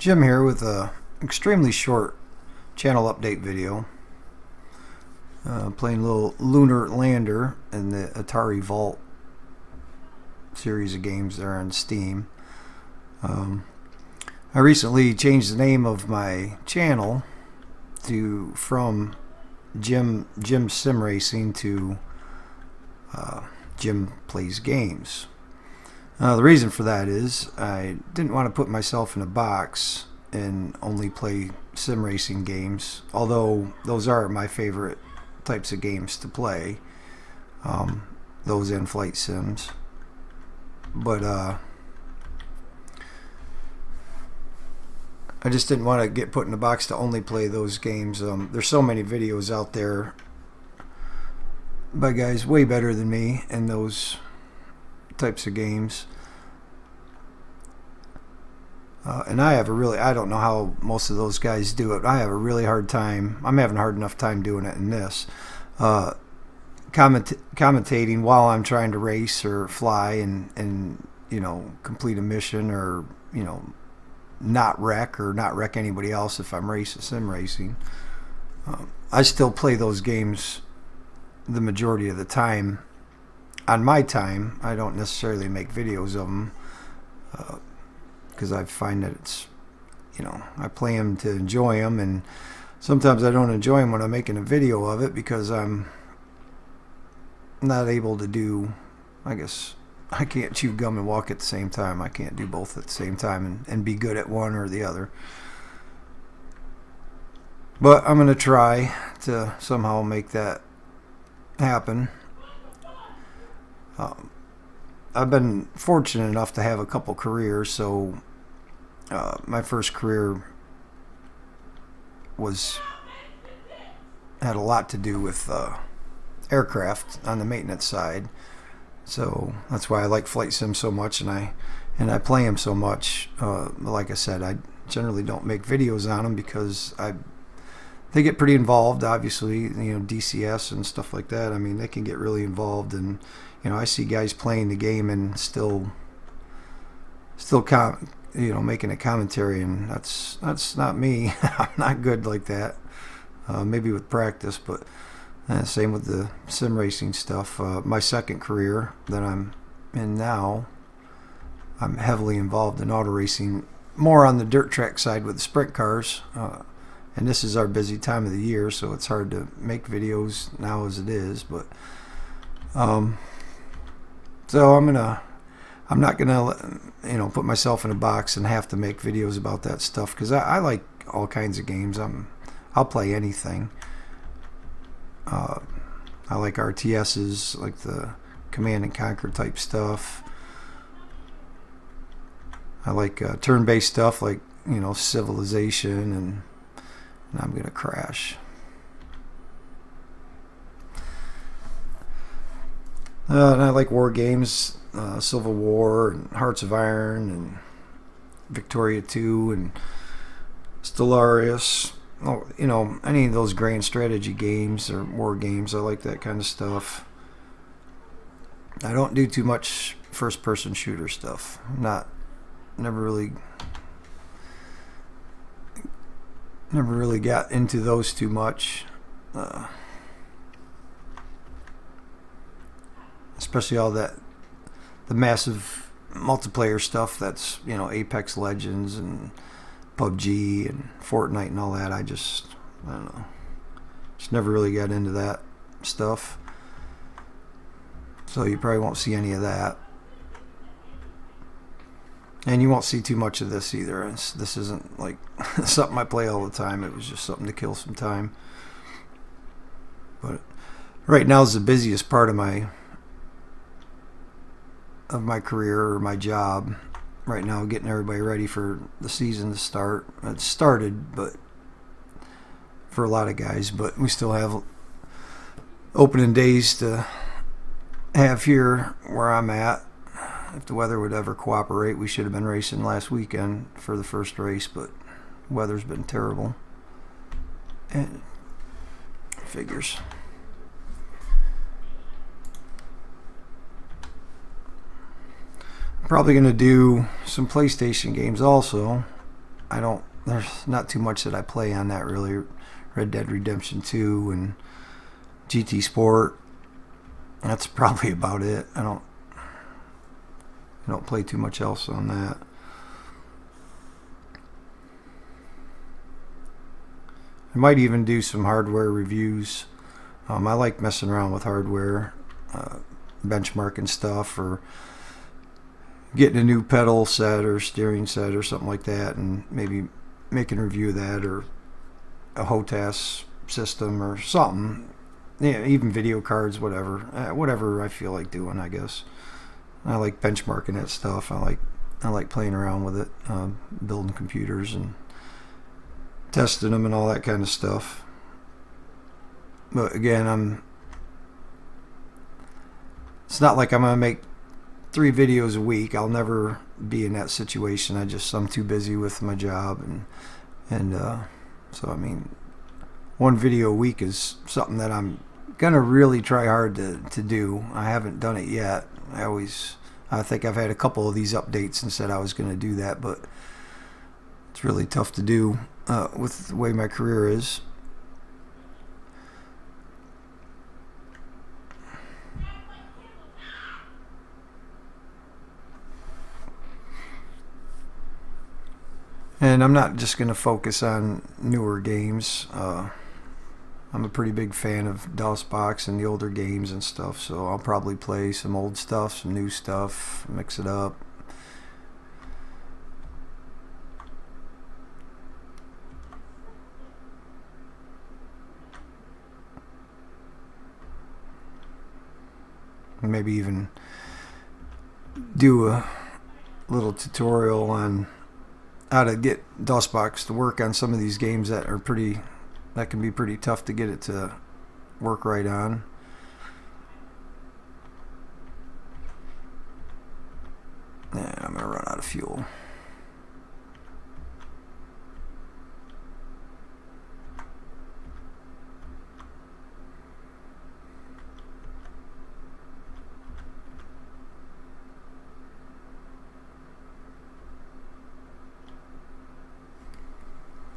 Jim here with a extremely short channel update video. Playing a little Lunar Lander in the Atari Vault series of games there on Steam. I recently changed the name of my channel from Jim Sim Racing to Jim Plays Games. The reason for that is I didn't want to put myself in a box and only play sim racing games, although those are my favorite types of games to play, those and flight sims. But I just didn't want to get put in a box to only play those games. There's so many videos out there by guys way better than me in those types of games. And I don't know how most of those guys do it. I have a really hard time. I'm having a hard enough time doing it in this. Commentating while I'm trying to race or fly and complete a mission, or not wreck anybody else if I'm sim racing. I still play those games the majority of the time on my time. I don't necessarily make videos of them because I find that it's, I play them to enjoy them, and sometimes I don't enjoy them when I'm making a video of it because I'm not able to do, I guess I can't chew gum and walk at the same time. I can't do both at the same time and be good at one or the other. But I'm going to try to somehow make that happen. I've been fortunate enough to have a couple careers, so my first career had a lot to do with aircraft on the maintenance side, so that's why I like flight sims so much, and I play them so much. Like I said, I generally don't make videos on them because they get pretty involved. Obviously, DCS and stuff like that. I mean, they can get really involved, and I see guys playing the game and still making a commentary, and that's not me. I'm not good like that. Maybe with practice, but same with the sim racing stuff. My second career that I'm in now, I'm heavily involved in auto racing, more on the dirt track side with the sprint cars. And this is our busy time of the year, so it's hard to make videos now as it is. But so I'm not gonna put myself in a box and have to make videos about that stuff, because I like all kinds of games. I'll play anything. I like RTSs, like the Command and Conquer type stuff. I like turn-based stuff like Civilization, and I'm gonna crash. And I like war games, Civil War and Hearts of Iron and Victoria 2 and Stellaris. Any of those grand strategy games or war games. I like that kind of stuff. I don't do too much first-person shooter stuff. Never really got into those too much. Especially all the massive multiplayer stuff that's Apex Legends and PUBG and Fortnite and all that. I don't know, just never really got into that stuff, so you probably won't see any of that, and you won't see too much of this either. This isn't like something I play all the time. It was just something to kill some time. But right now is the busiest part of my career, or my job right now, getting everybody ready for the season to start. It started, but for a lot of guys, but we still have opening days to have here where I'm at. If the weather would ever cooperate, we should have been racing last weekend for the first race, but weather's been terrible, and figures. Probably going to do some PlayStation games also. I don't. There's not too much that I play on that really. Red Dead Redemption 2 and GT Sport. That's probably about it. I don't play too much else on that. I might even do some hardware reviews. I like messing around with hardware, benchmarking stuff, or getting a new pedal set or steering set or something like that, and maybe making a review of that, or a HOTAS system or something. Yeah, even video cards, whatever I feel like doing, I guess. I like benchmarking that stuff. I like playing around with it, building computers and testing them and all that kind of stuff. But again, it's not like I'm gonna make 3 videos a week. I'll never be in that situation. I'm too busy with my job, and so I mean, 1 video a week is something that I'm gonna really try hard to do. I haven't done it yet. I think I've had a couple of these updates and said I was gonna do that, but it's really tough to do with the way my career is. And I'm not just going to focus on newer games. I'm a pretty big fan of DOSBox and the older games and stuff, so I'll probably play some old stuff, some new stuff, mix it up. Maybe even do a little tutorial on how to get DOSBox to work on some of these games that can be pretty tough to get it to work right on. And I'm gonna run out of fuel.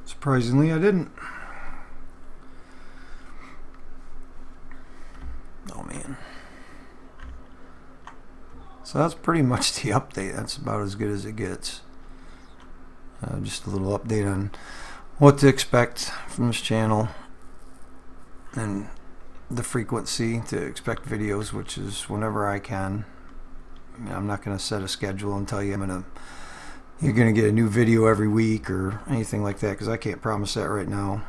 Surprisingly, I didn't. Oh man. So that's pretty much the update. That's about as good as it gets. Just a little update on what to expect from this channel and the frequency to expect videos, which is whenever I can. I mean, I'm not going to set a schedule and tell you you're going to get a new video every week or anything like that, because I can't promise that right now.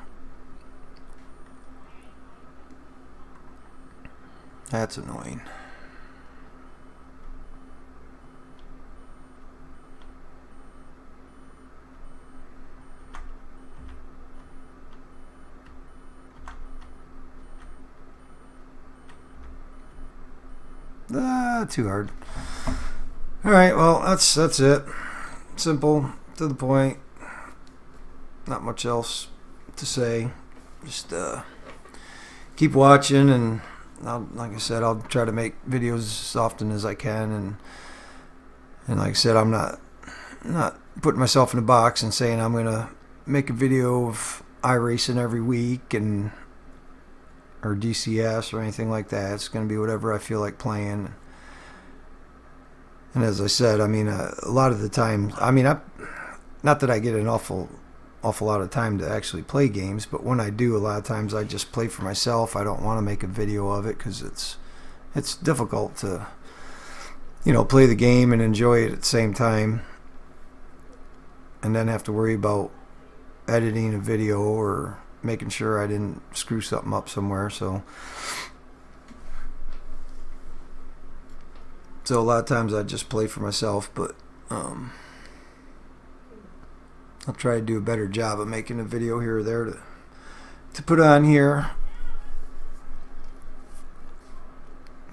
That's annoying. Too hard. Alright, well, that's it. Simple, to the point. Not much else to say. Just keep watching, and like I said, I'll try to make videos as often as I can. And like I said, I'm not putting myself in a box and saying I'm gonna make a video of iRacing every week or DCS or anything like that. It's gonna be whatever I feel like playing. And as I said, I mean, a lot of the time, I mean, not that I get an awful lot of time to actually play games, but when I do, a lot of times I just play for myself. I don't want to make a video of it because it's difficult to, play the game and enjoy it at the same time, and then have to worry about editing a video or making sure I didn't screw something up somewhere. So a lot of times I just play for myself, but I'll try to do a better job of making a video here or there to put on here.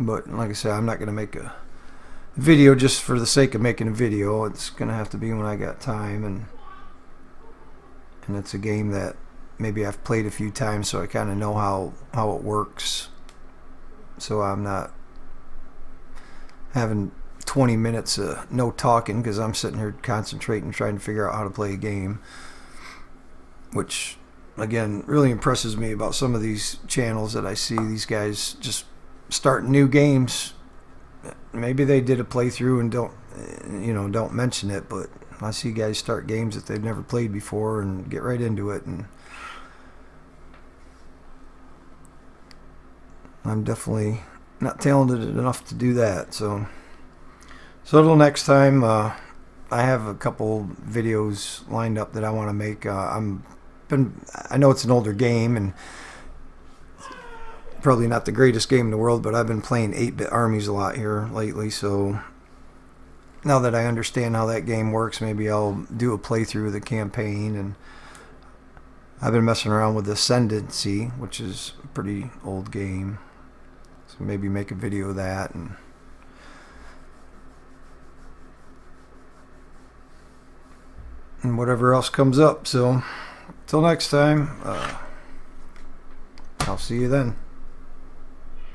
But like I said, I'm not going to make a video just for the sake of making a video. It's going to have to be when I got time, and it's a game that maybe I've played a few times, so I kind of know how it works. So I'm not having 20 minutes of no talking because I'm sitting here concentrating, trying to figure out how to play a game, which again really impresses me about some of these channels that I see. These guys just starting new games. Maybe they did a playthrough and don't mention it, but I see guys start games that they've never played before and get right into it, and I'm definitely not talented enough to do that. So till next time, I have a couple videos lined up that I want to make. I know it's an older game and probably not the greatest game in the world, but I've been playing 8-bit armies a lot here lately, so now that I understand how that game works, maybe I'll do a playthrough of the campaign. And I've been messing around with Ascendancy, which is a pretty old game, so maybe make a video of that, and whatever else comes up. So till next time, I'll see you then.